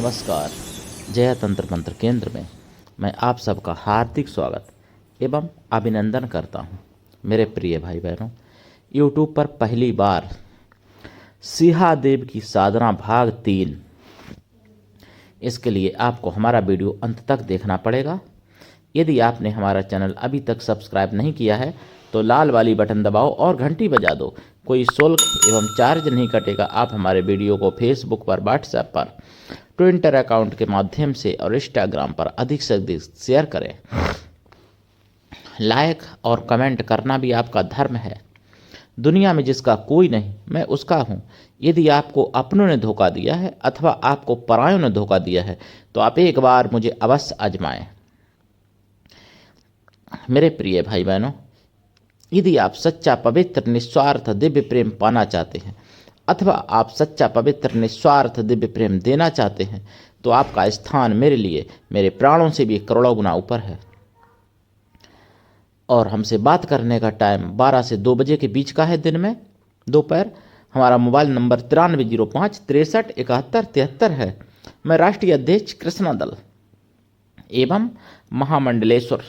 नमस्कार। जय तंत्र मंत्र केंद्र में मैं आप सबका हार्दिक स्वागत एवं अभिनंदन करता हूं। मेरे प्रिय भाई बहनों, यूट्यूब पर पहली बार सिंहादेव की साधना भाग 3, इसके लिए आपको हमारा वीडियो अंत तक देखना पड़ेगा। यदि आपने हमारा चैनल अभी तक सब्सक्राइब नहीं किया है तो लाल वाली बटन दबाओ और घंटी बजा दो। कोई शुल्क एवं चार्ज नहीं कटेगा। आप हमारे वीडियो को फेसबुक पर, व्हाट्सएप पर, ट्विटर अकाउंट के माध्यम से और इंस्टाग्राम पर अधिक से अधिक शेयर करें। लाइक और कमेंट करना भी आपका धर्म है। दुनिया में जिसका कोई नहीं, मैं उसका हूँ। यदि आपको अपनों ने धोखा दिया है अथवा आपको परायों ने धोखा दिया है तो आप एक बार मुझे अवश्य आजमाएं। मेरे प्रिय भाई बहनों, यदि आप सच्चा, पवित्र, निस्वार्थ दिव्य प्रेम पाना चाहते हैं अथवा आप सच्चा, पवित्र, निस्वार्थ दिव्य प्रेम देना चाहते हैं तो आपका स्थान मेरे लिए, मेरे प्राणों से भी करोड़ों गुना ऊपर है। और हमसे बात करने का टाइम 12 से 2 बजे के बीच का है, दिन में, दोपहर। हमारा मोबाइल नंबर 9305 63 71 73 है। मैं राष्ट्रीय अध्यक्ष कृष्णा दल एवं महामंडलेश्वर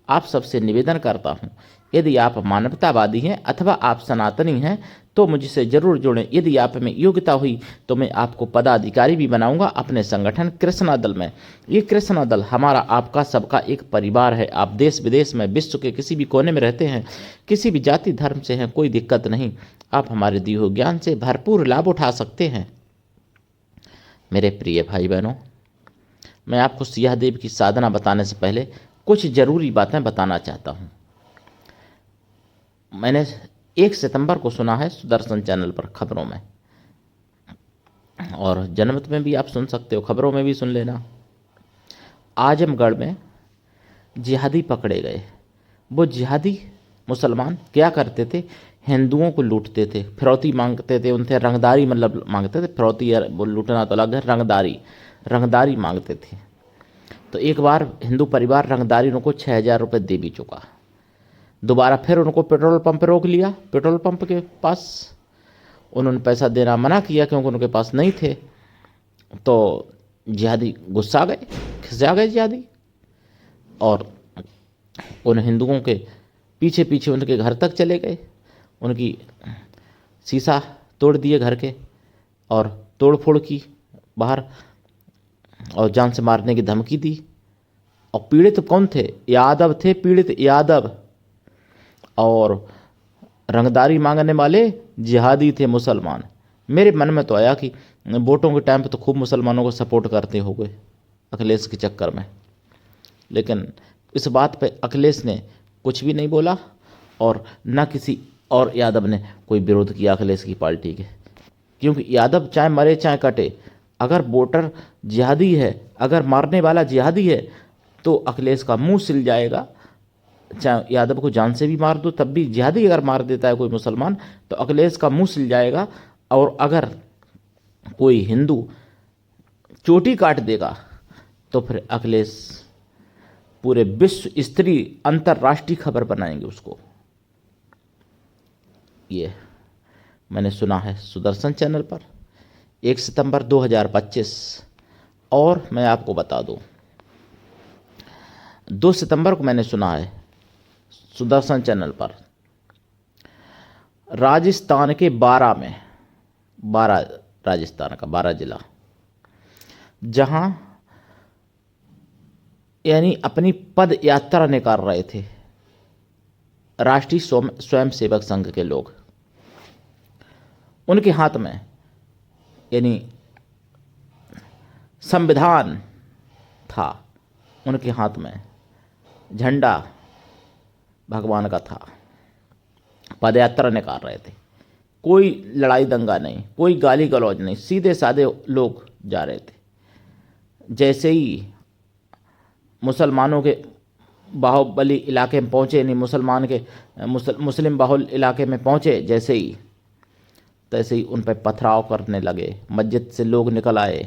आप सबसे निवेदन करता हूं, यदि आप मानवतावादी हैं अथवा आप सनातनी हैं तो मुझसे जरूर जुड़ें। यदि आप में योग्यता हुई तो मैं आपको पदाधिकारी भी बनाऊंगा अपने संगठन कृष्णा दल में। ये कृष्णा दल हमारा, आपका, सबका एक परिवार है। आप देश विदेश में, विश्व के किसी भी कोने में रहते हैं, किसी भी जाति धर्म से हैं, कोई दिक्कत नहीं। आप हमारे दिए हुए ज्ञान से भरपूर लाभ उठा सकते हैं। मेरे प्रिय भाई बहनों, मैं आपको सिंहादेव की साधना बताने से पहले कुछ जरूरी बातें बताना चाहता हूं। मैंने 1 सितंबर को सुना है सुदर्शन चैनल पर खबरों में, और जनमत में भी आप सुन सकते हो, खबरों में भी सुन लेना। आजमगढ़ में जिहादी पकड़े गए। वो जिहादी मुसलमान क्या करते थे? हिंदुओं को लूटते थे, फिरौती मांगते थे उनसे, रंगदारी मतलब मांगते थे। फिरौती वो लूटना तो अलग है, रंगदारी मांगते थे। तो एक बार हिंदू परिवार रंगदारी उनको 6,000 रुपये दे भी चुका। दोबारा फिर उनको पेट्रोल पंप पे रोक लिया। पेट्रोल पंप के पास उन्होंने पैसा देना मना किया क्योंकि उनके पास नहीं थे। तो जिहादी गुस्सा गए, खिंचा गए जिहादी, और उन हिंदुओं के पीछे पीछे उनके घर तक चले गए। उनकी शीशा तोड़ दिए घर के, और तोड़ फोड़ की बाहर, और जान से मारने की धमकी दी। और पीड़ित कौन थे? यादव थे, पीड़ित यादव। और रंगदारी मांगने वाले जिहादी थे, मुसलमान। मेरे मन में तो आया कि वोटों के टाइम पे तो खूब मुसलमानों को सपोर्ट करते हो गए अखिलेश के चक्कर में, लेकिन इस बात पे अखिलेश ने कुछ भी नहीं बोला, और न किसी और यादव ने कोई विरोध किया अखिलेश की पार्टी के। क्योंकि यादव चाहे मरे चाहे कटे, अगर वोटर जिहादी है, अगर मारने वाला जिहादी है तो अखिलेश का मुंह सिल जाएगा। चाहे यादव को जान से भी मार दो तब भी, जिहादी अगर मार देता है कोई मुसलमान तो अखिलेश का मुंह सिल जाएगा। और अगर कोई हिंदू चोटी काट देगा तो फिर अखिलेश पूरे विश्व स्तरीय अंतर्राष्ट्रीय खबर बनाएंगे उसको। ये मैंने सुना है सुदर्शन चैनल पर 1 सितंबर 2025। और मैं आपको बता दूं, 2 सितंबर को मैंने सुना है सुदर्शन चैनल पर राजस्थान के 12 राजस्थान का 12 जिला, जहां यानी अपनी पद यात्रा निकाल रहे थे राष्ट्रीय स्वयंसेवक संघ के लोग। उनके हाथ में यानी संविधान था, उनके हाथ में झंडा भगवान का था। पदयात्रा निकाल रहे थे, कोई लड़ाई दंगा नहीं, कोई गाली गलौज नहीं, सीधे साधे लोग जा रहे थे। जैसे ही मुसलमानों के बाहुबली इलाके में पहुँचे, नहीं मुसलमान के मुस्लिम बाहुल इलाके में पहुँचे, जैसे ही तैसे ही उन पर पथराव करने लगे। मस्जिद से लोग निकल आए,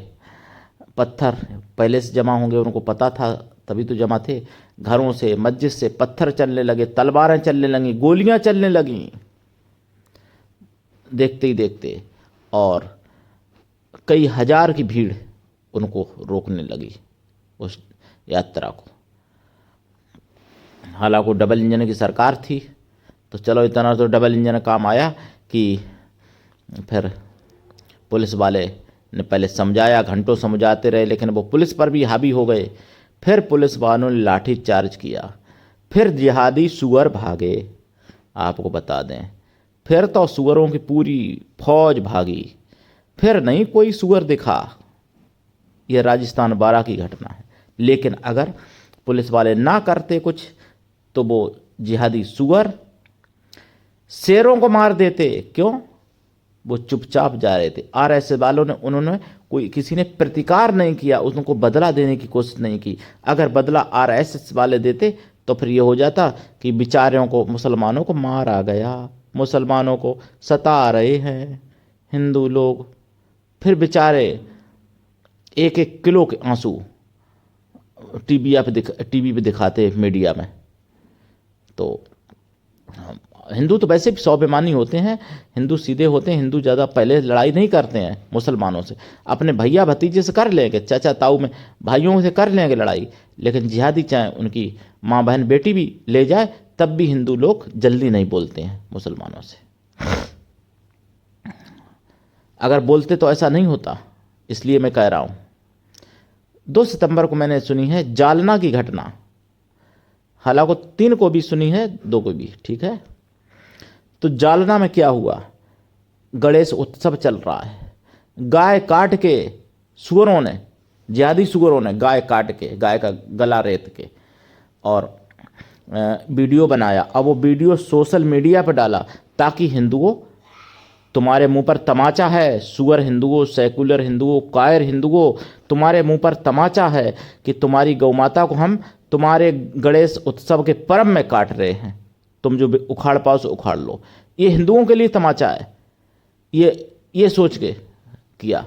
पत्थर पहले से जमा होंगे, उनको पता था तभी तो जमा थे। घरों से, मस्जिद से पत्थर चलने लगे, तलवारें चलने लगी, गोलियां चलने लगीं देखते ही देखते। और कई हजार की भीड़ उनको रोकने लगी उस यात्रा को। हालांकि डबल इंजन की सरकार थी, तो चलो इतना तो डबल इंजन काम आया कि फिर पुलिस वाले ने पहले समझाया, घंटों समझाते रहे, लेकिन वो पुलिस पर भी हावी हो गए। फिर पुलिस वालों ने लाठी चार्ज किया, फिर जिहादी सुअर भागे। आपको बता दें, फिर तो सुअरों की पूरी फौज भागी, फिर नहीं कोई सुअर दिखा। यह राजस्थान 12 की घटना है। लेकिन अगर पुलिस वाले ना करते कुछ, तो वो जिहादी सुअर शेरों को मार देते। क्यों? वो चुपचाप जा रहे थे। आरएसएस वालों ने, उन्होंने कोई, किसी ने प्रतिकार नहीं किया, उनको बदला देने की कोशिश नहीं की। अगर बदला आरएसएस वाले देते तो फिर ये हो जाता कि बेचारों को, मुसलमानों को मारा गया, मुसलमानों को सता रहे हैं हिंदू लोग, फिर बेचारे एक एक किलो के आंसू टीवी पे दिखाते मीडिया में। तो हिंदू तो वैसे भी स्वाभिमानी होते हैं, हिंदू सीधे होते हैं, हिंदू ज़्यादा पहले लड़ाई नहीं करते हैं मुसलमानों से। अपने भैया भतीजे से कर लेंगे, चाचा ताऊ में भाइयों से कर लेंगे लड़ाई, लेकिन जिहादी चाहे उनकी माँ बहन बेटी भी ले जाए, तब भी हिंदू लोग जल्दी नहीं बोलते हैं मुसलमानों से। अगर बोलते तो ऐसा नहीं होता, इसलिए मैं कह रहा हूँ। 2 सितंबर को मैंने सुनी है जालना की घटना, हालांकि 3 को भी सुनी है, 2 को भी, ठीक है। तो जालना में क्या हुआ, गणेश उत्सव चल रहा है, गाय काट के सुअरों ने, जिहादी सुअरों ने गाय काट के, गाय का गला रेत के, और वीडियो बनाया। अब वो वीडियो सोशल मीडिया पर डाला ताकि हिंदुओं, तुम्हारे मुंह पर तमाचा है, सुअर हिंदुओं, सेकुलर हिंदुओं, कायर हिंदुओं, तुम्हारे मुंह पर तमाचा है कि तुम्हारी गौ माता को हम तुम्हारे गणेश उत्सव के पर्व में काट रहे हैं, तुम जो उखाड़ पाओ सो उखाड़ लो। ये हिंदुओं के लिए तमाचा है, ये सोच के किया।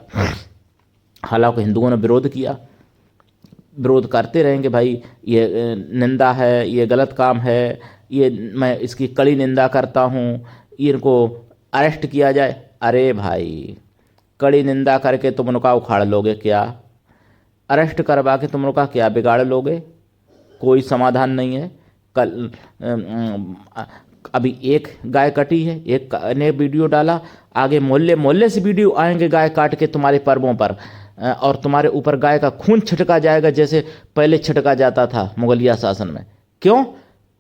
हालांकि हिंदुओं ने विरोध किया, विरोध करते रहेंगे, भाई ये निंदा है, ये गलत काम है, ये मैं इसकी कड़ी निंदा करता हूँ, इनको अरेस्ट किया जाए। अरे भाई, कड़ी निंदा करके तुम उनका उखाड़ लोगे क्या? अरेस्ट करवा के तुम उनका क्या बिगाड़ लोगे? कोई समाधान नहीं है। कल अभी एक गाय कटी है, एक ने वीडियो डाला, आगे मोहल्ले मोहल्ले से वीडियो आएंगे गाय काट के तुम्हारे पर्वों पर, और तुम्हारे ऊपर गाय का खून छिटका जाएगा जैसे पहले छिटका जाता था मुगलिया शासन में। क्यों?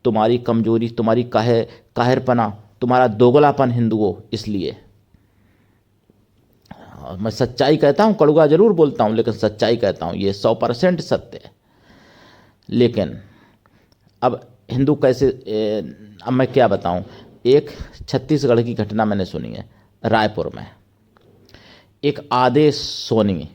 तुम्हारी कमजोरी, तुम्हारी काहिरपना, तुम्हारा दोगलापन हिंदुओं। इसलिए मैं सच्चाई कहता हूँ, कड़वा जरूर बोलता हूँ, लेकिन सच्चाई कहता हूँ, ये 100% सत्य है। लेकिन अब हिंदू कैसे, अब मैं क्या बताऊँ। एक छत्तीसगढ़ की घटना मैंने सुनी है, रायपुर में एक आदेश सोनी,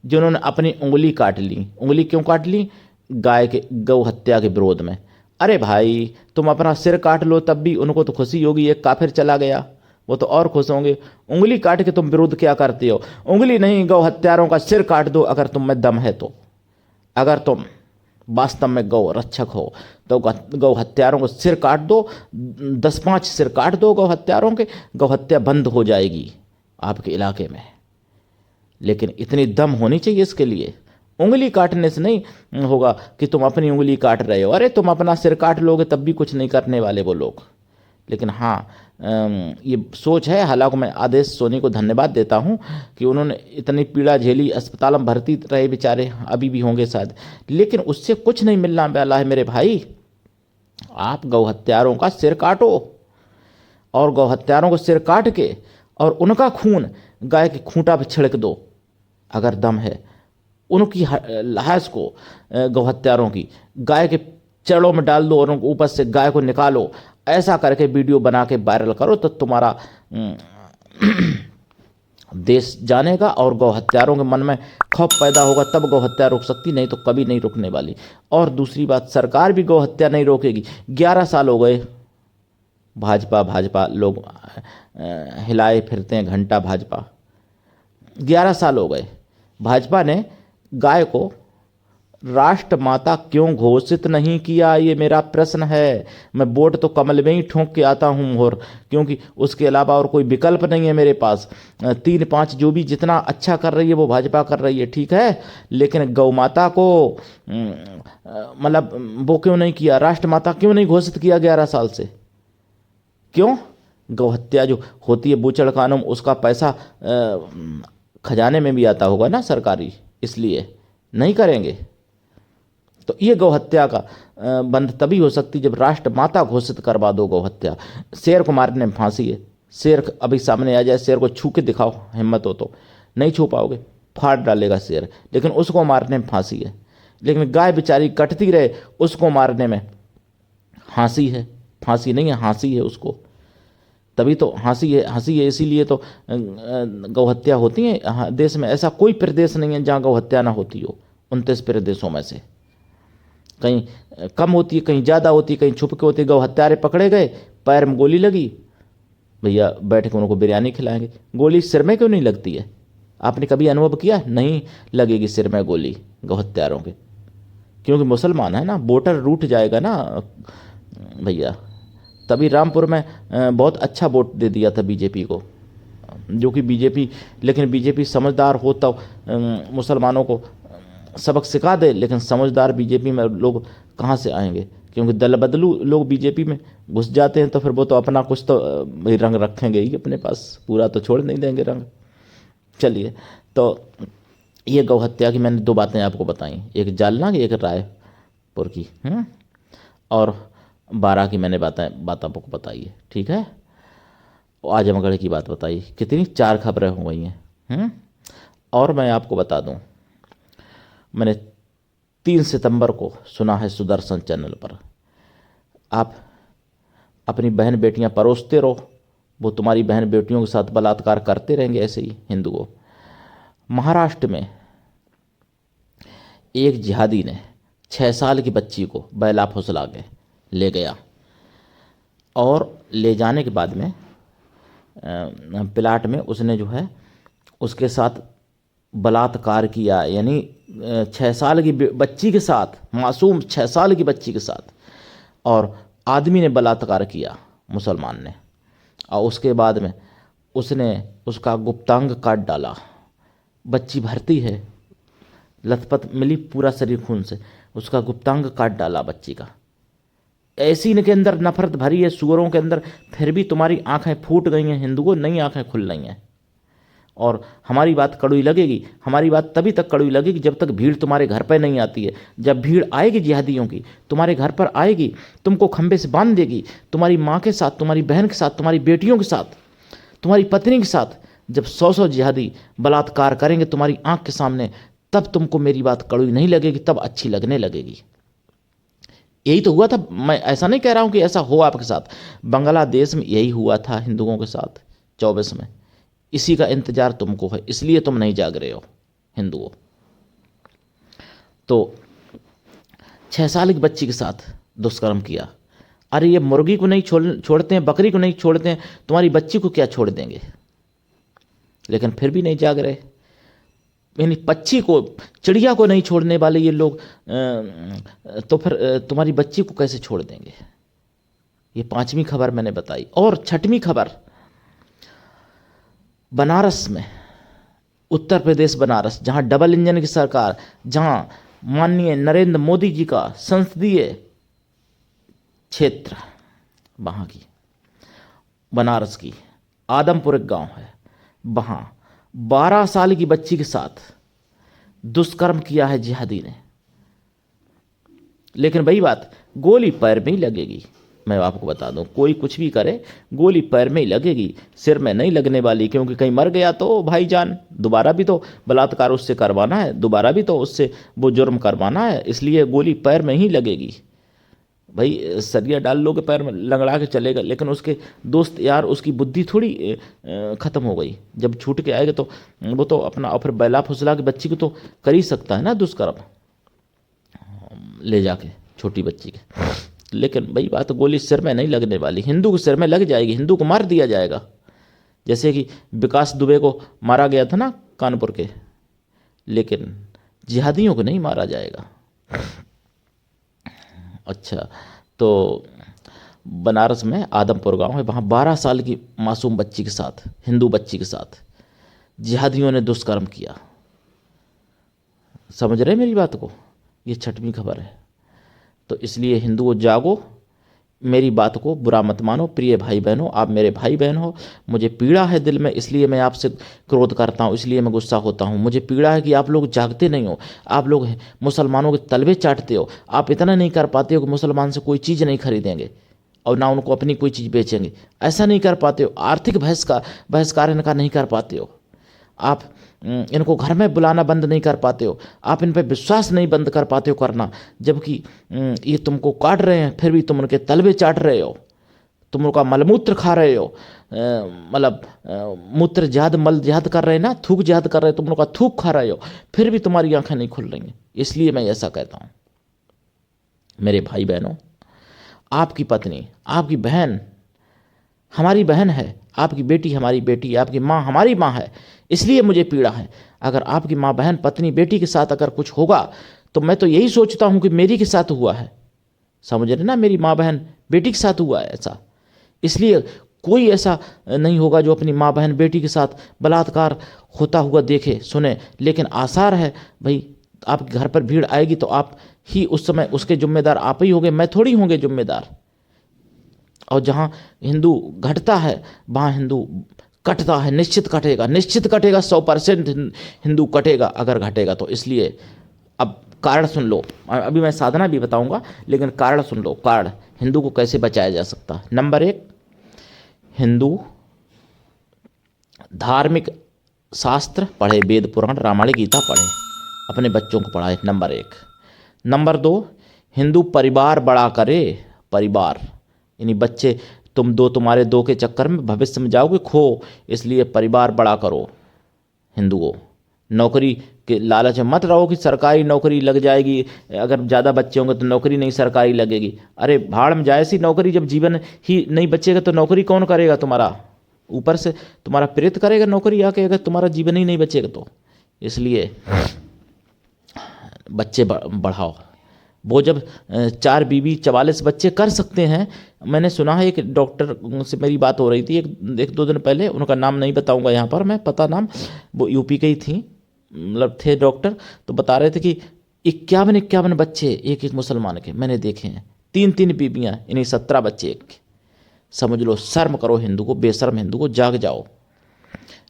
जिन्होंने अपनी उंगली काट ली। उंगली क्यों काट ली? गौ हत्या के विरोध में। अरे भाई, तुम अपना सिर काट लो तब भी उनको तो खुशी होगी, एक काफिर चला गया, वो तो और खुश होंगे। उंगली काट के तुम विरोध क्या करते हो? उंगली नहीं, गौ हत्यारों का सिर काट दो अगर तुम में दम है तो। अगर तुम वास्तव में गौ रक्षक हो तो गौ हत्यारों को सिर काट दो, 10-5 सिर काट दो गौ हत्यारों के, गौ हत्या बंद हो जाएगी आपके इलाके में। लेकिन इतनी दम होनी चाहिए इसके लिए। उंगली काटने से नहीं होगा कि तुम अपनी उंगली काट रहे हो। अरे तुम अपना सिर काट लोगे तब भी कुछ नहीं करने वाले वो लोग। लेकिन हाँ, ये सोच है। हालांकि मैं आदेश सोनी को धन्यवाद देता हूँ कि उन्होंने इतनी पीड़ा झेली, अस्पताल में भर्ती रहे बेचारे, अभी भी होंगे शायद, लेकिन उससे कुछ नहीं मिलना वाला है मेरे भाई। आप गौ हत्यारों का सिर काटो, और गौ हत्यारों को सिर काट के और उनका खून गाय के खूंटा पर छिड़क दो अगर दम है। उनकी लाश को, गौ हत्यारों की, गाय के चड़ों में डाल दो और ऊपर से गाय को निकालो। ऐसा करके वीडियो बना के वायरल करो तो तुम्हारा देश जानेगा और गौ हत्यारों के मन में खौफ पैदा होगा, तब गौ हत्या रुक सकती, नहीं तो कभी नहीं रुकने वाली। और दूसरी बात, सरकार भी गौ हत्या नहीं रोकेगी। 11 साल हो गए भाजपा लोग हिलाए फिरते हैं घंटा भाजपा। 11 साल हो गए भाजपा ने गाय को राष्ट्रमाता क्यों घोषित नहीं किया, ये मेरा प्रश्न है। मैं वोट तो कमल में ही ठोंक के आता हूँ मोहर, क्योंकि उसके अलावा और कोई विकल्प नहीं है मेरे पास। 3-5 जो भी जितना अच्छा कर रही है वो भाजपा कर रही है, ठीक है, लेकिन गौ माता को मतलब वो क्यों नहीं किया, राष्ट्रमाता क्यों नहीं घोषित किया 11 साल से? क्यों? गौ हत्या जो होती है बूचड़ कानून, उसका पैसा खजाने में भी आता होगा ना सरकारी, इसलिए नहीं करेंगे। तो ये गौ हत्या का बंद तभी हो सकती जब राष्ट्रमाता घोषित करवा दो गौ हत्या। शेर को मारने में फांसी है, शेर अभी सामने आ जाए, शेर को छू के दिखाओ, हिम्मत हो तो, नहीं छू पाओगे, फाड़ डालेगा शेर, लेकिन उसको मारने में फांसी है। लेकिन गाय बेचारी कटती रहे, उसको मारने में फांसी है, फांसी नहीं है, हाँसी है उसको, तभी तो हंसी है, हंसी है, इसीलिए तो गौ हत्या होती है देश में। ऐसा कोई प्रदेश नहीं है जहाँ गौ हत्या ना होती हो, 29 प्रदेशों में से। कहीं कम होती है, कहीं ज़्यादा होती है, कहीं छुप के होती है। गौ हत्यारे पकड़े गए, पैर में गोली लगी, भैया बैठ के उनको बिरयानी खिलाएंगे। गोली सिर में क्यों नहीं लगती है? आपने कभी अनुभव किया? नहीं लगेगी सिर में गोली गौ हत्यारों के, क्योंकि मुसलमान है ना, वोटर रूठ जाएगा ना भैया। तभी रामपुर में बहुत अच्छा वोट दे दिया था बीजेपी को, जो कि बीजेपी, लेकिन बीजेपी समझदार हो तो मुसलमानों को सबक सिखा दे, लेकिन समझदार बीजेपी में लोग कहाँ से आएंगे? क्योंकि दल बदलू लोग बीजेपी में घुस जाते हैं, तो फिर वो तो अपना कुछ तो भाई रंग रखेंगे ही अपने पास, पूरा तो छोड़ नहीं देंगे रंग। चलिए, तो ये गौ हत्या की मैंने 2 बातें आपको बताई, एक जालना की, एक रायपुर की, और 12 की मैंने बात आपको बताई है, ठीक है। आजमगढ़ की बात बताई, कितनी 4 खबरें हो गई हैं। और मैं आपको बता दूं, मैंने 3 सितंबर को सुना है सुदर्शन चैनल पर, आप अपनी बहन बेटियां परोसते रहो, वो तुम्हारी बहन बेटियों के साथ बलात्कार करते रहेंगे ऐसे ही हिंदुओं। महाराष्ट्र में एक जिहादी ने 6 साल की बच्ची को बैला फुसला के ले गया, और ले जाने के बाद में प्लाट में उसने जो है उसके साथ बलात्कार किया, यानी 6 साल की बच्ची के साथ, मासूम 6 साल की बच्ची के साथ, और आदमी ने बलात्कार किया, मुसलमान ने, और उसके बाद में उसने उसका गुप्तांग काट डाला। बच्ची भरती है, लथपथ मिली पूरा शरीर खून से, उसका गुप्तांग काट डाला बच्ची का। ऐसी इनके अंदर नफरत भरी है सुअरों के अंदर, फिर भी तुम्हारी आंखें फूट गई हैं हिंदुओं, नई आंखें खुल रही हैं। और हमारी बात कड़वी लगेगी, हमारी बात तभी तक कड़वी लगेगी जब तक भीड़ तुम्हारे घर पर नहीं आती है। जब भीड़ आएगी जिहादियों की, तुम्हारे घर पर आएगी, तुमको खंबे से बांध देगी, तुम्हारी माँ के साथ, तुम्हारी बहन के साथ, तुम्हारी बेटियों के साथ, तुम्हारी पत्नी के साथ, जब 100 जिहादी बलात्कार करेंगे तुम्हारी आंख के सामने, तब तुमको मेरी बात कड़वी नहीं लगेगी, तब अच्छी लगने लगेगी। यही तो हुआ था। मैं ऐसा नहीं कह रहा हूं कि ऐसा हो आपके साथ, बांग्लादेश में यही हुआ था हिंदुओं के साथ 24 में। इसी का इंतजार तुमको है, इसलिए तुम नहीं जाग रहे हो हिंदुओं। तो 6 साल की बच्ची के साथ दुष्कर्म किया। अरे ये मुर्गी को नहीं छोड़ते हैं, बकरी को नहीं छोड़ते हैं, तुम्हारी बच्ची को क्या छोड़ देंगे? लेकिन फिर भी नहीं जाग रहे। यानी पक्षी को, चिड़िया को नहीं छोड़ने वाले ये लोग, तो फिर तुम्हारी बच्ची को कैसे छोड़ देंगे? ये 5वीं खबर मैंने बताई। और 6वीं खबर, बनारस में, उत्तर प्रदेश बनारस, जहां डबल इंजन की सरकार, जहां माननीय नरेंद्र मोदी जी का संसदीय क्षेत्र, वहां की बनारस की आदमपुर एक गांव है, वहां 12 साल की बच्ची के साथ दुष्कर्म किया है जिहादी ने। लेकिन वही बात, गोली पैर में ही लगेगी। मैं आपको बता दूं, कोई कुछ भी करे, गोली पैर में ही लगेगी, सिर में नहीं लगने वाली। क्योंकि कहीं मर गया तो भाईजान दोबारा भी तो बलात्कार उससे करवाना है, दोबारा भी तो उससे वो जुर्म करवाना है, इसलिए गोली पैर में ही लगेगी। भाई सरिया डाल लोगे पैर में, लंगड़ा के चलेगा, लेकिन उसके दोस्त यार, उसकी बुद्धि थोड़ी ख़त्म हो गई। जब छूट के आएगा तो वो तो अपना, और फिर बैला फुसला के बच्ची को तो कर ही सकता है ना दुष्कर्म, ले जाके छोटी बच्ची के। लेकिन भाई बात, गोली सिर में नहीं लगने वाली। हिंदू के सिर में लग जाएगी, हिंदू को मार दिया जाएगा, जैसे कि विकास दुबे को मारा गया था ना कानपुर के। लेकिन जिहादियों को नहीं मारा जाएगा। अच्छा, तो बनारस में आदमपुर गांव है, वहाँ 12 साल की मासूम बच्ची के साथ, हिंदू बच्ची के साथ जिहादियों ने दुष्कर्म किया। समझ रहे मेरी बात को? ये छठवीं खबर है। तो इसलिए हिंदुओं जागो, मेरी बात को बुरा मत मानो। प्रिय भाई बहनों, आप मेरे भाई बहन हो, मुझे पीड़ा है दिल में, इसलिए मैं आपसे क्रोध करता हूँ, इसलिए मैं गुस्सा होता हूँ। मुझे पीड़ा है कि आप लोग जागते नहीं हो, आप लोग मुसलमानों के तलवे चाटते हो। आप इतना नहीं कर पाते हो कि मुसलमान से कोई चीज़ नहीं खरीदेंगे और ना उनको अपनी कोई चीज़ बेचेंगे, ऐसा नहीं कर पाते हो। आर्थिक बहिष्कार इनका नहीं कर पाते हो। आप इनको घर में बुलाना बंद नहीं कर पाते हो। आप इन पर विश्वास नहीं बंद कर पाते हो करना, जबकि ये तुमको काट रहे हैं, फिर भी तुम उनके तलवे चाट रहे हो, तुम उनका मलमूत्र खा रहे हो। मतलब मूत्र जहद मल जहद कर रहे हैं ना, थूक जहद कर रहे हो, तुम उनका थूक खा रहे हो, फिर भी तुम्हारी आंखें नहीं खुल रही हैं। इसलिए मैं ऐसा कहता हूँ। मेरे भाई बहनों, आपकी पत्नी, आपकी बहन हमारी बहन है, आपकी बेटी हमारी बेटी है, आपकी माँ हमारी माँ है, इसलिए मुझे पीड़ा है। अगर आपकी माँ बहन पत्नी बेटी के साथ अगर कुछ होगा तो मैं तो यही सोचता हूँ कि मेरी के साथ हुआ है। समझ रहे ना, मेरी माँ बहन बेटी के साथ हुआ है ऐसा। इसलिए कोई ऐसा नहीं होगा जो अपनी माँ बहन बेटी के साथ बलात्कार होता हुआ देखे सुने। लेकिन आसार है भाई, आपके घर पर भीड़ आएगी तो आप ही उस समय उसके जिम्मेदार आप ही होंगे, मैं थोड़ी होंगे जिम्मेदार। और जहाँ हिंदू घटता है वहाँ हिंदू कटता है, निश्चित कटेगा, निश्चित कटेगा, 100% हिंदू कटेगा अगर घटेगा तो। इसलिए अब कारण सुन लो, अभी मैं साधना भी बताऊंगा, लेकिन कारण सुन लो। कारण हिंदू को कैसे बचाया जा सकता है। नंबर 1, हिंदू धार्मिक शास्त्र पढ़े, वेद पुराण रामायण गीता पढ़े, अपने बच्चों को पढ़ाए। नंबर 1। नंबर 2, हिंदू परिवार बड़ा करे। परिवार यानी बच्चे, तुम्हारे दो के चक्कर में भविष्य में जाओगे खो, इसलिए परिवार बड़ा करो। हिंदुओं, नौकरी के लालच में मत रहो कि सरकारी नौकरी लग जाएगी, अगर ज़्यादा बच्चे होंगे तो नौकरी नहीं सरकारी लगेगी। अरे भाड़ में जाए सी नौकरी, जब जीवन ही नहीं बचेगा तो नौकरी कौन करेगा तुम्हारा? ऊपर से तुम्हारा प्रेत करेगा नौकरी आके, अगर तुम्हारा जीवन ही नहीं बचेगा तो। इसलिए बच्चे बढ़ाओ। वो जब 4 बीवी 44 बच्चे कर सकते हैं। मैंने सुना है, एक डॉक्टर से मेरी बात हो रही थी एक 2 दिन पहले, उनका नाम नहीं बताऊंगा यहाँ पर मैं, पता नाम, वो यूपी के ही थी, मतलब थे डॉक्टर, तो बता रहे थे कि 51 बच्चे एक एक मुसलमान के मैंने देखे हैं, 3 बीबियाँ, यानी 17 बच्चे एक के। समझ लो, शर्म करो हिंदू को, बेशर्म हिंदू को, जाग जाओ,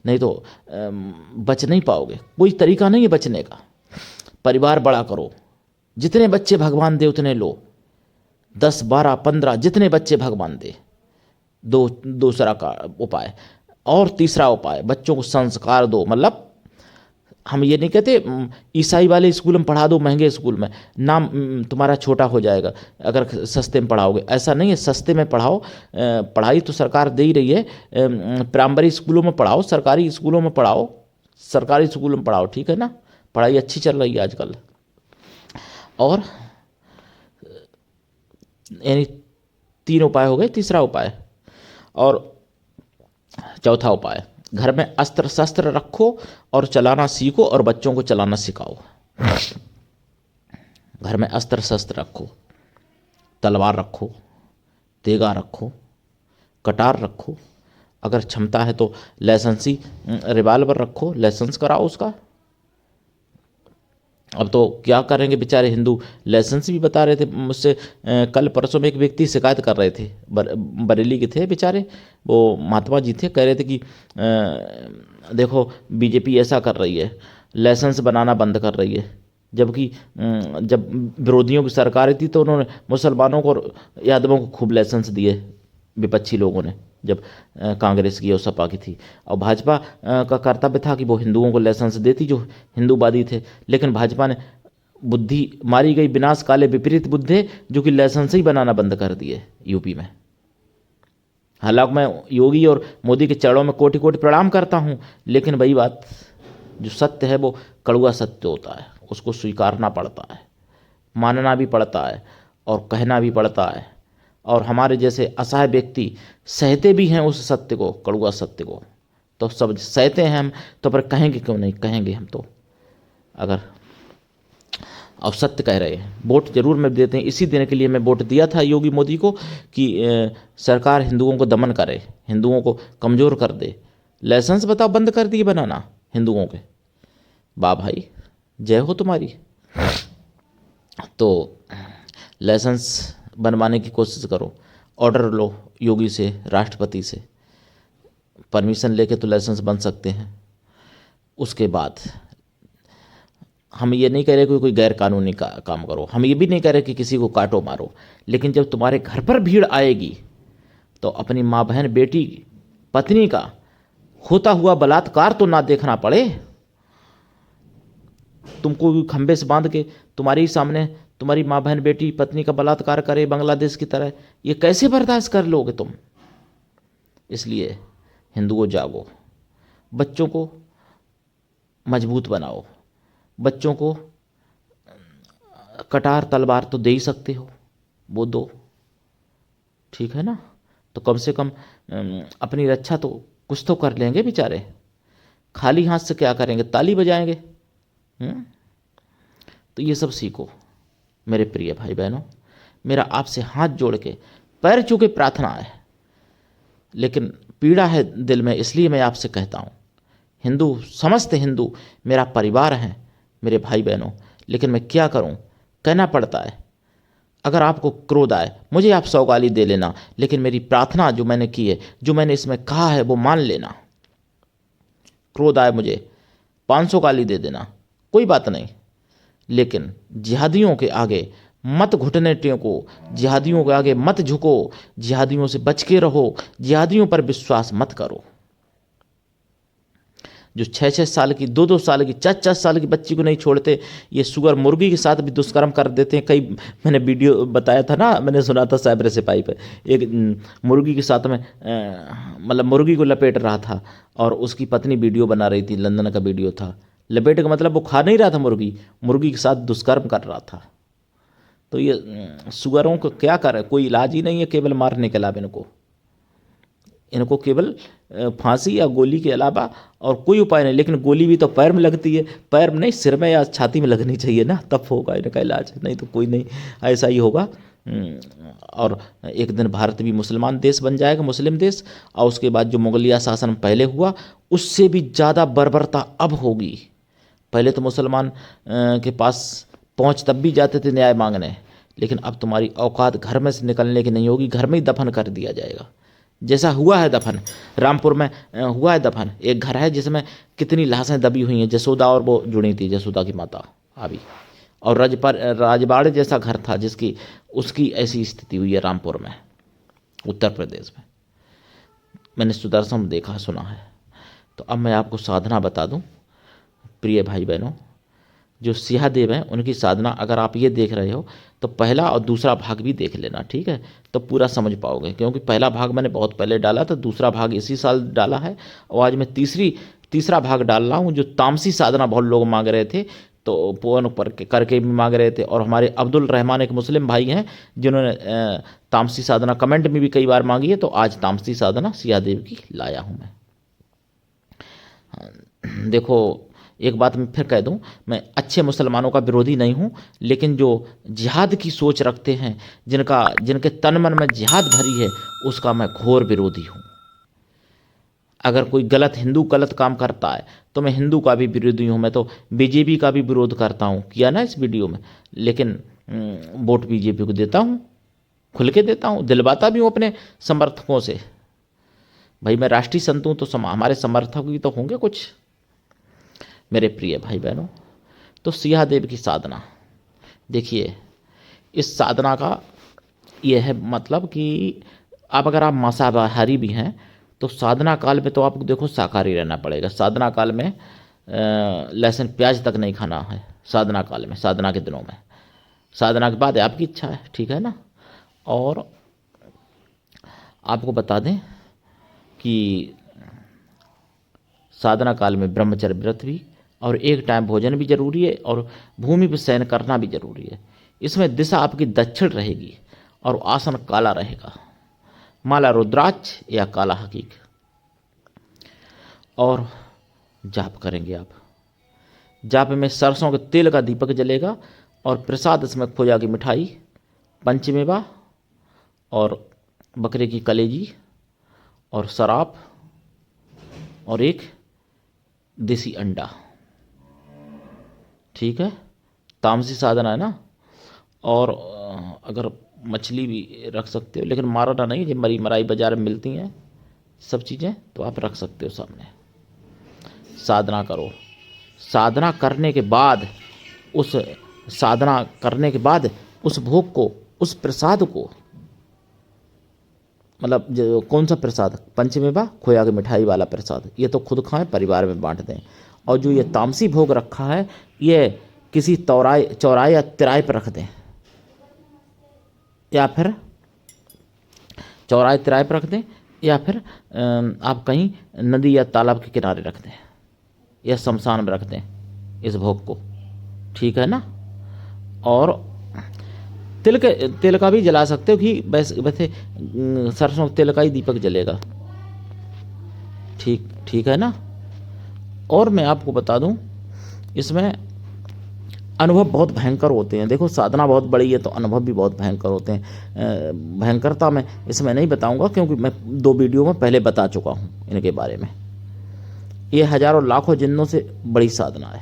नहीं तो बच नहीं पाओगे। कोई तरीका नहीं है बचने का। परिवार बड़ा करो, जितने बच्चे भगवान दे उतने लो, 10 12 15 जितने बच्चे भगवान दे। दूसरा का उपाय। और तीसरा उपाय, बच्चों को संस्कार दो। मतलब हम ये नहीं कहते ईसाई वाले स्कूल में पढ़ा दो, महंगे स्कूल में, नाम तुम्हारा छोटा हो जाएगा अगर सस्ते में पढ़ाओगे, ऐसा नहीं है। सस्ते में पढ़ाओ, पढ़ाई तो सरकार दे ही रही है, प्राइमरी स्कूलों में पढ़ाओ, सरकारी स्कूलों में पढ़ाओ, सरकारी स्कूलों में पढ़ाओ, ठीक है ना, पढ़ाई अच्छी चल रही है आजकल। और यानी 3 उपाय हो गए। तीसरा उपाय और चौथा उपाय, घर में अस्त्र शस्त्र रखो और चलाना सीखो और बच्चों को चलाना सिखाओ। घर में अस्त्र शस्त्र रखो, तलवार रखो, तेगा रखो, कटार रखो, अगर क्षमता है तो लाइसेंसी रिवाल्वर रखो, लाइसेंस कराओ उसका। अब तो क्या करेंगे बेचारे हिंदू, लाइसेंस भी बता रहे थे मुझसे, कल परसों में एक व्यक्ति शिकायत कर रहे थे, बरेली के थे बेचारे, वो महात्मा जी थे, कह रहे थे कि देखो बीजेपी ऐसा कर रही है, लाइसेंस बनाना बंद कर रही है, जबकि जब विरोधियों की सरकार थी तो उन्होंने मुसलमानों को और यादवों को खूब लाइसेंस दिए, विपक्षी लोगों ने, जब कांग्रेस की और सपा की थी। और भाजपा का कर्तव्य था कि वो हिंदुओं को लाइसेंस देती जो हिंदूवादी थे, लेकिन भाजपा ने बुद्धि मारी गई, विनाश काले विपरीत बुद्धे, जो कि लाइसेंस ही बनाना बंद कर दिए यूपी में। हालांकि मैं योगी और मोदी के चरणों में कोटि कोटि प्रणाम करता हूँ, लेकिन वही बात, जो सत्य है वो कड़वा सत्य होता है, उसको स्वीकारना पड़ता है, मानना भी पड़ता है और कहना भी पड़ता है। और हमारे जैसे असहाय व्यक्ति सहते भी हैं उस सत्य को, कड़वा सत्य को, तो सब सहते हैं हम, तो पर कहेंगे क्यों नहीं, कहेंगे हम तो। अगर और सत्य कह रहे हैं। वोट जरूर में देते हैं, इसी देने के लिए मैं वोट दिया था योगी मोदी को कि सरकार हिंदुओं को दमन करे, हिंदुओं को कमज़ोर कर दे। लाइसेंस बताओ बंद कर दिए बनाना हिंदुओं के। वाह भाई, जय हो तुम्हारी। तो लाइसेंस बनवाने की कोशिश करो, ऑर्डर लो योगी से, राष्ट्रपति से परमिशन लेके तो लाइसेंस बन सकते हैं। उसके बाद हम ये नहीं कह रहे कि कोई गैर कानूनी काम करो, हम ये भी नहीं कह रहे कि किसी को काटो मारो, लेकिन जब तुम्हारे घर पर भीड़ आएगी तो अपनी माँ बहन बेटी पत्नी का होता हुआ बलात्कार तो ना देखना पड़े। तुमको खंबे से बांध के तुम्हारे ही सामने तुम्हारी माँ बहन बेटी पत्नी का बलात्कार करे बांग्लादेश की तरह, ये कैसे बर्दाश्त कर लोगे तुम? इसलिए हिंदुओं जागो, बच्चों को मजबूत बनाओ, बच्चों को कटार तलवार तो दे ही सकते हो, वो दो, ठीक है ना? तो कम से कम अपनी रक्षा तो कुछ तो कर लेंगे बेचारे, खाली हाथ से क्या करेंगे, ताली बजाएंगे। तो ये सब सीखो मेरे प्रिय भाई बहनों। मेरा आपसे हाथ जोड़ के पैर छू के प्रार्थना है, लेकिन पीड़ा है दिल में, इसलिए मैं आपसे कहता हूँ, हिंदू समस्त हिंदू मेरा परिवार हैं मेरे भाई बहनों, लेकिन मैं क्या करूँ, कहना पड़ता है। अगर आपको क्रोध आए मुझे आप 100 गाली दे लेना, लेकिन मेरी प्रार्थना जो मैंने की है, जो मैंने इसमें कहा है वो मान लेना। क्रोध आए मुझे 500 गाली दे देना, कोई बात नहीं, लेकिन जिहादियों के आगे मत घुटने टेको, जिहादियों के आगे मत झुको, जिहादियों से बच के रहो, जिहादियों पर विश्वास मत करो। जो 6-6 साल की 2-2 साल की 4-4 साल की बच्ची को नहीं छोड़ते, ये सुअर मुर्गी के साथ भी दुष्कर्म कर देते हैं। कई मैंने वीडियो बताया था ना, मैंने सुना था साइबर सिपाही पे, एक मुर्गी के साथ में मतलब मुर्गी को लपेट रहा था और उसकी पत्नी वीडियो बना रही थी, लंदन का वीडियो था। लपेट का मतलब वो खा नहीं रहा था मुर्गी, मुर्गी के साथ दुष्कर्म कर रहा था। तो ये सुअरों को क्या करे, कोई इलाज ही नहीं है केवल मारने के अलावा। इनको केवल फांसी या गोली के अलावा और कोई उपाय नहीं। लेकिन गोली भी तो पैर में लगती है, पैर में नहीं, सिर में या छाती में लगनी चाहिए ना, तब होगा इनका इलाज, नहीं तो कोई नहीं, ऐसा ही होगा। और एक दिन भारत भी मुसलमान देश बन जाएगा, मुस्लिम देश, और उसके बाद जो मुगलिया शासन पहले हुआ उससे भी ज़्यादा बर्बरता अब होगी। पहले तो मुसलमान के पास पहुंच तब भी जाते थे न्याय मांगने, लेकिन अब तुम्हारी औकात घर में से निकलने की नहीं होगी, घर में ही दफन कर दिया जाएगा। जैसा हुआ है दफन, रामपुर में हुआ है दफन, एक घर है जिसमें कितनी लाशें दबी हुई हैं, जसोदा और वो जुड़ी थी, जसोदा की माता अभी, और राजबाड़े जैसा घर था जिसकी उसकी ऐसी स्थिति हुई है रामपुर में, उत्तर प्रदेश में। मैंने सुदर्शन देखा सुना है। तो अब मैं आपको साधना बता दूं प्रिय भाई बहनों, जो सिंहदेव हैं उनकी साधना अगर आप ये देख रहे हो तो पहला और दूसरा भाग भी देख लेना, ठीक है? तो पूरा समझ पाओगे, क्योंकि पहला भाग मैंने बहुत पहले डाला था, दूसरा भाग इसी साल डाला है, और आज मैं तीसरा भाग डाल रहा हूँ। जो तामसी साधना बहुत लोग मांग रहे थे, तो फोन पर करके भी मांग रहे थे, और हमारे अब्दुल रहमान एक मुस्लिम भाई हैं जिन्होंने तामसी साधना कमेंट में भी कई बार मांगी है, तो आज तामसी साधना सिंहदेव की लाया हूँ मैं। देखो, एक बात मैं फिर कह दूं, मैं अच्छे मुसलमानों का विरोधी नहीं हूं, लेकिन जो जिहाद की सोच रखते हैं, जिनके तन मन में जिहाद भरी है, उसका मैं घोर विरोधी हूं। अगर कोई हिंदू गलत काम करता है तो मैं हिंदू का भी विरोधी हूं। मैं तो बीजेपी का भी विरोध करता हूं, किया ना इस वीडियो में, लेकिन वोट बीजेपी को देता हूं, खुल के देता हूं, दिलवाता भी हूं अपने समर्थकों से। भाई मैं राष्ट्रीय संत हूं तो हमारे समर्थक भी तो होंगे कुछ, मेरे प्रिय भाई बहनों। तो सिंहदेव की साधना देखिए, इस साधना का यह है मतलब कि अगर आप मांसाहारी भी हैं तो साधना काल में तो आपको देखो शाकाहारी रहना पड़ेगा। साधना काल में लहसुन प्याज तक नहीं खाना है, साधना काल में, साधना के दिनों में। साधना के बाद आपकी इच्छा है, ठीक है ना? और आपको बता दें कि साधना काल में ब्रह्मचर्य व्रत भी और एक टाइम भोजन भी जरूरी है, और भूमि पर शयन करना भी जरूरी है। इसमें दिशा आपकी दक्षिण रहेगी और आसन काला रहेगा, माला रुद्राक्ष या काला हकीक। और जाप करेंगे आप, जाप में सरसों के तेल का दीपक जलेगा और प्रसाद इसमें खोया की मिठाई, पंचमेवा और बकरे की कलेजी और शराब और एक देसी अंडा। ठीक है, तामसी साधना है ना। और अगर मछली भी रख सकते हो, लेकिन मारना नहीं, जो मरी मराई बाजार में मिलती हैं सब चीज़ें, तो आप रख सकते हो सामने। साधना करो। साधना करने के बाद उस भोग को, उस प्रसाद को, मतलब जो कौन सा प्रसाद, पंचमेवा खोया की मिठाई वाला प्रसाद, ये तो खुद खाएं, परिवार में बांट दें। और जो ये तामसी भोग रखा है, ये किसी चौराहे या तिराहे पर रख दें, या फिर चौराहे तिराहे पर रख दें, या फिर आप कहीं नदी या तालाब के किनारे रख दें, या शमशान में रख दें इस भोग को। ठीक है ना। और तिल का भी जला सकते हो कि वैसे सरसों तेल का ही दीपक जलेगा। ठीक है ना। और मैं आपको बता दूं, इसमें अनुभव बहुत भयंकर होते हैं। देखो, साधना बहुत बड़ी है तो अनुभव भी बहुत भयंकर होते हैं। भयंकरता मैं इसमें नहीं बताऊंगा, क्योंकि मैं 2 वीडियो में पहले बता चुका हूं इनके बारे में। ये हजारों लाखों जिन्नों से बड़ी साधना है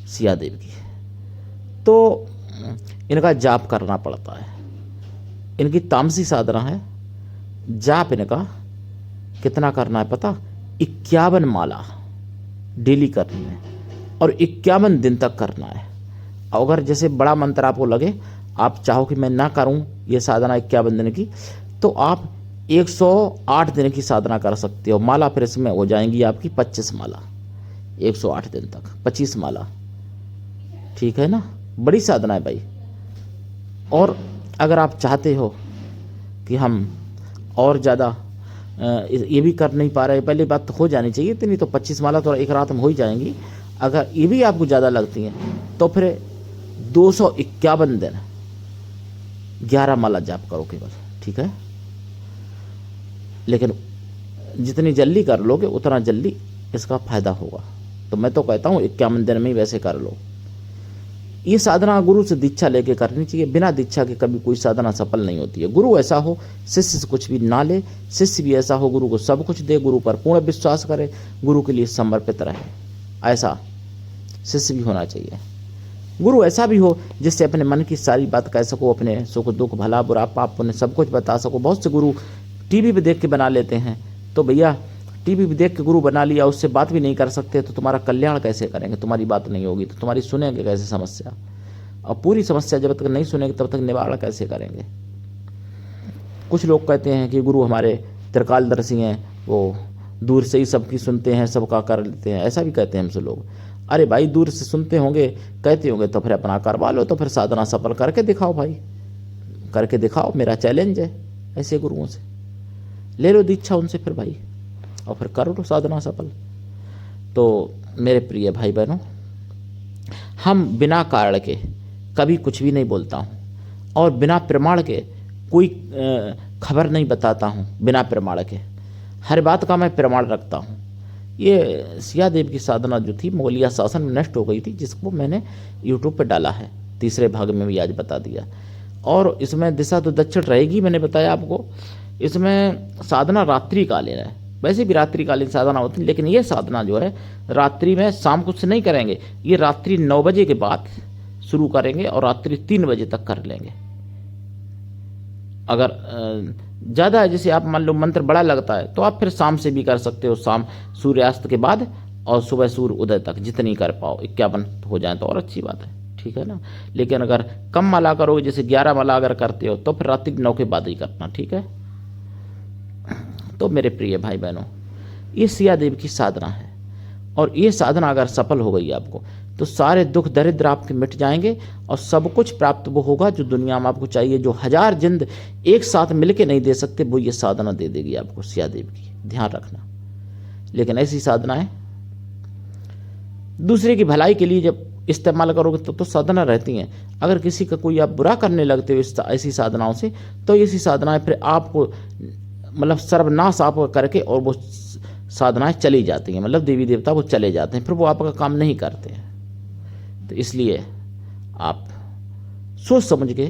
सिया देव की। तो इनका जाप करना पड़ता है। इनकी तामसी साधना है। जाप इनका कितना करना है पता? 51 माला डेली करनी है और 51 दिन तक करना है। अगर जैसे बड़ा मंत्र आपको लगे, आप चाहो कि मैं ना करूं ये साधना 51 दिन की, तो आप 108 दिन की साधना कर सकते हो। माला फिर इसमें हो जाएंगी आपकी 25 माला, 108 दिन तक 25 माला। ठीक है ना। बड़ी साधना है भाई। और अगर आप चाहते हो कि हम और ज़्यादा ये भी कर नहीं पा रहे, पहली बात तो हो जानी चाहिए इतनी, तो 25 माला तो एक रात में हो ही जाएंगी। अगर ये भी आपको ज़्यादा लगती हैं तो फिर 251 दिन 11 माला जाप करो केवल। ठीक है। लेकिन जितनी जल्दी कर लोगे उतना जल्दी इसका फायदा होगा। तो मैं तो कहता हूँ 51 दिन में ही वैसे कर लो। ये साधना गुरु से दीक्षा लेके करनी चाहिए। बिना दीक्षा के कभी कोई साधना सफल नहीं होती है। गुरु ऐसा हो शिष्य से कुछ भी ना ले, शिष्य भी ऐसा हो गुरु को सब कुछ दे, गुरु पर पूर्ण विश्वास करे, गुरु के लिए समर्पित रहे। ऐसा शिष्य भी होना चाहिए। गुरु ऐसा भी हो जिससे अपने मन की सारी बात कह सको, अपने सुख दुख भला बुरा पाप पुण्य सब कुछ बता सको। बहुत से गुरु टीवी पे देख के बना लेते हैं। तो भैया, टीवी पे देख के गुरु बना लिया, उससे बात भी नहीं कर सकते, तो तुम्हारा कल्याण कैसे करेंगे? तुम्हारी बात नहीं होगी तो तुम्हारी सुनेंगे कैसे समस्या? और पूरी समस्या जब तक नहीं सुनेंगे तब तक निवारण कैसे करेंगे? कुछ लोग कहते हैं कि गुरु हमारे त्रिकालदर्शी हैं, वो दूर से ही सबकी सुनते हैं, सबका कर लेते हैं। ऐसा भी कहते हैं हमसे लोग। अरे भाई, दूर से सुनते होंगे, कहते होंगे, तो फिर अपना करवा लो, तो फिर साधना सफल करके दिखाओ भाई, करके दिखाओ। मेरा चैलेंज है ऐसे गुरुओं से। ले लो दीक्षा उनसे फिर भाई, और फिर करो लो साधना सफल। तो मेरे प्रिय भाई बहनों, हम बिना कारण के कभी कुछ भी नहीं बोलता हूँ, और बिना प्रमाण के कोई खबर नहीं बताता हूँ। बिना प्रमाण के हर बात का मैं प्रमाण रखता हूँ। ये सिया देव की साधना जो थी मुगलिया शासन में नष्ट हो गई थी, जिसको मैंने यूट्यूब पे डाला है, तीसरे भाग में भी आज बता दिया। और इसमें दिशा तो दक्षिण रहेगी, मैंने बताया आपको। इसमें साधना रात्रिकालीन है। वैसे भी रात्रिकालीन साधना होती है, लेकिन ये साधना जो है रात्रि में, शाम को से नहीं करेंगे। ये रात्रि 9 बजे के बाद शुरू करेंगे और रात्रि 3 बजे तक कर लेंगे। अगर ज़्यादा है, जैसे आप मान लो मंत्र बड़ा लगता है, तो आप फिर शाम से भी कर सकते हो, शाम सूर्यास्त के बाद और सुबह सूर्य उदय तक जितनी कर पाओ। 51 हो जाए तो और अच्छी बात है। ठीक है ना। लेकिन अगर कम माला करोगे, जैसे 11 माला अगर करते हो, तो फिर रात्रि 9 के बाद ही करना। ठीक है। तो मेरे प्रिय भाई बहनों, ये सिया देव की साधना है, और ये साधना अगर सफल हो गई आपको, तो सारे दुख दरिद्र आपके मिट जाएंगे और सब कुछ प्राप्त वो होगा जो दुनिया में आपको चाहिए। जो 1000 जिंद एक साथ मिलके नहीं दे सकते, वो ये साधना दे देगी आपको सिया देव की। ध्यान रखना। लेकिन ऐसी साधनाएं दूसरे की भलाई के लिए जब इस्तेमाल करोगे तो साधना रहती हैं। अगर किसी का कोई आप बुरा करने लगते हो ऐसी साधनाओं से, तो ऐसी साधनाएं फिर आपको मतलब सर्वनाश आप करके, और वो साधनाएं चली जाती हैं। मतलब देवी देवता वो चले जाते हैं, फिर वो आपका काम नहीं करते हैं। तो इसलिए आप सोच समझ के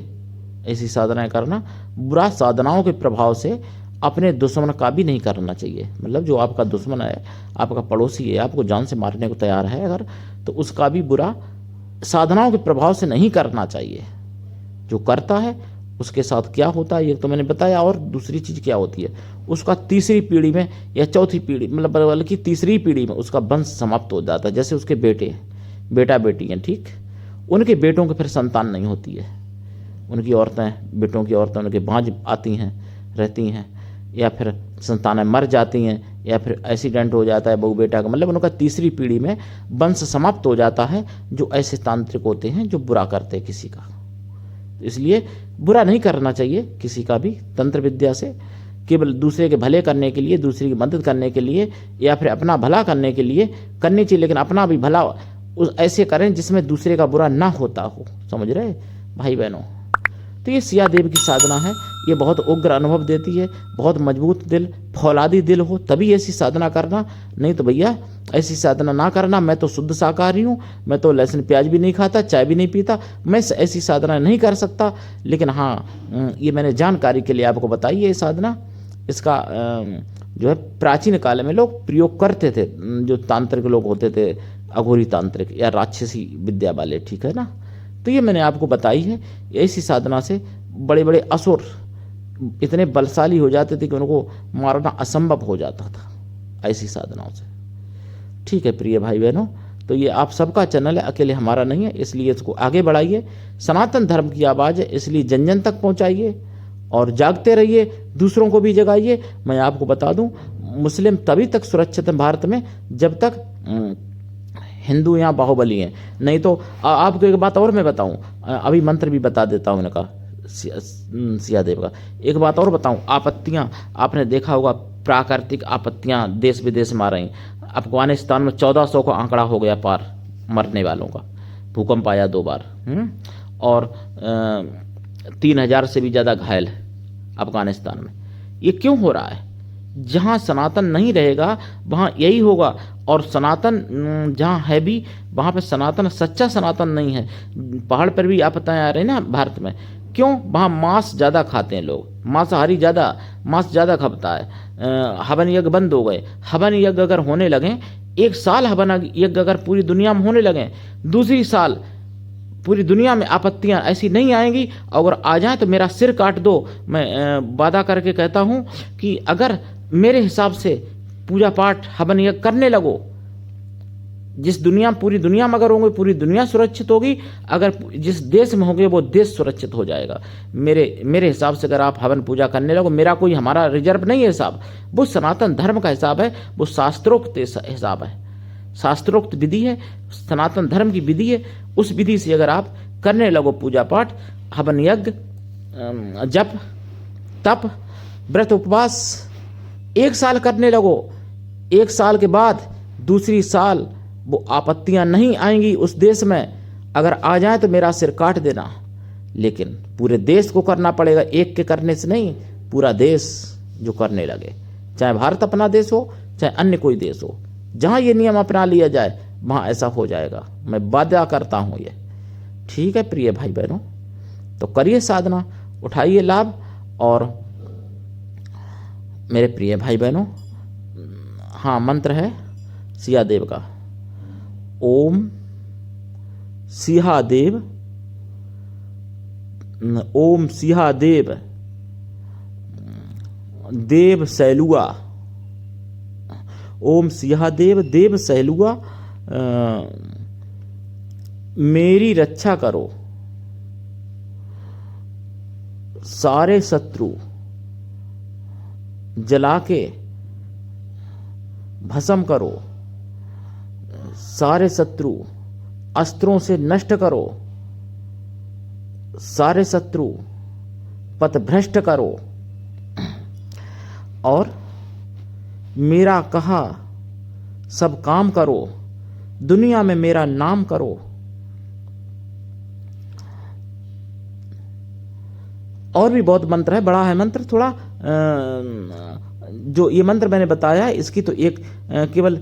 ऐसी साधनाएं करना। बुरा साधनाओं के प्रभाव से अपने दुश्मन का भी नहीं करना चाहिए। मतलब जो आपका दुश्मन है, आपका पड़ोसी है, आपको जान से मारने को तैयार है अगर, तो उसका भी बुरा साधनाओं के प्रभाव से नहीं करना चाहिए। जो करता है उसके साथ क्या होता है ये तो मैंने बताया। और दूसरी चीज़ क्या होती है, उसका तीसरी पीढ़ी में या चौथी पीढ़ी, मतलब बल्कि तीसरी पीढ़ी में उसका वंश समाप्त हो जाता है। जैसे उसके बेटे हैं, बेटा बेटी हैं, ठीक, उनके बेटों के फिर संतान नहीं होती है। उनकी औरतें, बेटों की औरतें उनके बाँझ आती हैं, रहती हैं, या फिर संतानें मर जाती हैं, या फिर एक्सीडेंट हो जाता है बहू बेटा का, मतलब उनका तीसरी पीढ़ी में वंश समाप्त हो जाता है। जो ऐसे तांत्रिक होते हैं जो बुरा करते हैं किसी का, इसलिए बुरा नहीं करना चाहिए किसी का भी तंत्र विद्या से। केवल दूसरे के भले करने के लिए, दूसरे की मदद करने के लिए, या फिर अपना भला करने के लिए करनी चाहिए, लेकिन अपना भी भला उस ऐसे करें जिसमें दूसरे का बुरा ना होता हो। समझ रहे भाई बहनों। तो ये सिया देव की साधना है। ये बहुत उग्र अनुभव देती है। बहुत मजबूत दिल, फौलादी दिल हो तभी ऐसी साधना करना, नहीं तो भैया ऐसी साधना ना करना। मैं तो शुद्ध शाकाहारी हूँ, मैं तो लहसुन प्याज भी नहीं खाता, चाय भी नहीं पीता, मैं ऐसी साधना नहीं कर सकता। लेकिन हाँ, ये मैंने जानकारी के लिए आपको बताई है साधना। इसका जो है प्राचीन काल में लोग प्रयोग करते थे, जो तांत्रिक लोग होते थे, अघोरी तांत्रिक या राक्षसी विद्या वाले, ठीक है ना। तो ये मैंने आपको बताई है। ऐसी साधना से बड़े बड़े असुर इतने बलशाली हो जाते थे कि उनको मारना असंभव हो जाता था ऐसी साधनाओं से। ठीक है प्रिय भाई बहनों, तो ये आप सबका चैनल है, अकेले हमारा नहीं है, इसलिए इसको आगे बढ़ाइए। सनातन धर्म की आवाज़ है, इसलिए जन जन तक पहुंचाइए और जागते रहिए, दूसरों को भी जगाइए। मैं आपको बता दूं, मुस्लिम तभी तक सुरक्षित हैं भारत में जब तक हिंदू यहाँ बाहुबली हैं। नहीं तो आपको एक बात और मैं बताऊं, अभी मंत्र भी बता देता हूं इनका, सिया देव का। एक बात और बताऊं, आपत्तियां आपने देखा होगा, प्राकृतिक आपत्तियां देश विदेश में आ रही। अफगानिस्तान में 1400 का आंकड़ा हो गया पार मरने वालों का, भूकंप आया 2 बार, और 3000 से भी ज़्यादा घायल है अफगानिस्तान में। ये क्यों हो रहा है? जहाँ सनातन नहीं रहेगा वहाँ यही होगा। और सनातन जहाँ है भी वहाँ पे सनातन, सच्चा सनातन नहीं है। पहाड़ पर भी आपत्तियाँ आ रही ना भारत में, क्यों? वहाँ मांस ज़्यादा खाते हैं लोग, मांसाहारी ज़्यादा, मांस ज़्यादा खपता है। हवन यज्ञ बंद हो गए। हवन यज्ञ अगर होने लगे, 1 साल हवन यज्ञ अगर पूरी दुनिया में होने लगे, दूसरी साल पूरी दुनिया में आपत्तियां ऐसी नहीं आएंगी। अगर आ जाए तो मेरा सिर काट दो। मैं वादा करके कहता हूं कि अगर मेरे हिसाब से पूजा पाठ हवन यज्ञ करने लगो, जिस दुनिया, पूरी दुनिया में अगर होंगे, पूरी दुनिया सुरक्षित होगी। अगर जिस देश में होंगे वो देश सुरक्षित हो जाएगा। मेरे हिसाब से अगर आप हवन पूजा करने लगो, मेरा कोई हमारा रिजर्व नहीं है हिसाब, वो सनातन धर्म का हिसाब है, वो शास्त्रोक्त हिसाब है, शास्त्रोक्त विधि है, सनातन धर्म की विधि है। उस विधि से अगर आप करने लगो पूजा पाठ, हवन यज्ञ, जप तप व्रत उपवास 1 साल करने लगो, 1 साल के बाद दूसरी साल वो आपत्तियां नहीं आएंगी उस देश में। अगर आ जाए तो मेरा सिर काट देना, लेकिन पूरे देश को करना पड़ेगा, एक के करने से नहीं, पूरा देश जो करने लगे, चाहे भारत अपना देश हो चाहे अन्य कोई देश हो, जहां ये नियम अपना लिया जाए वहां ऐसा हो जाएगा। मैं वादा करता हूं ये। ठीक है प्रिय भाई बहनों, तो करिए साधना, उठाइए लाभ। और मेरे प्रिय भाई बहनों, हाँ, मंत्र है सियादेव का, ओम सिंहादेव, ओम सिंहादेव देव सैलुआ, ओम सिंहादेव देव सैलुआ मेरी रक्षा करो, सारे शत्रु जला के भस्म करो, सारे शत्रु अस्त्रों से नष्ट करो, सारे शत्रु पथभ्रष्ट करो, और मेरा कहा सब काम करो, दुनिया में मेरा नाम करो। और भी बहुत मंत्र है, बड़ा है मंत्र थोड़ा। जो ये मंत्र मैंने बताया है, इसकी तो केवल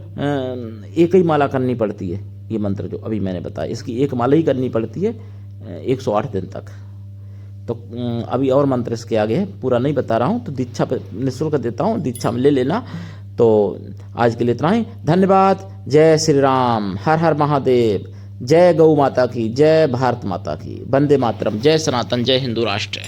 एक ही माला करनी पड़ती है। ये मंत्र जो अभी मैंने बताया, इसकी एक माला ही करनी पड़ती है, 108 दिन तक। तो अभी और मंत्र इसके आगे है, पूरा नहीं बता रहा हूँ, तो दीक्षा पे निःशुल्क देता हूँ, दीक्षा में ले लेना। तो आज के लिए इतना ही, धन्यवाद। जय श्री राम, हर हर महादेव, जय गौ माता की, जय भारत माता की, वंदे मातरम, जय सनातन, जय हिंदू राष्ट्र।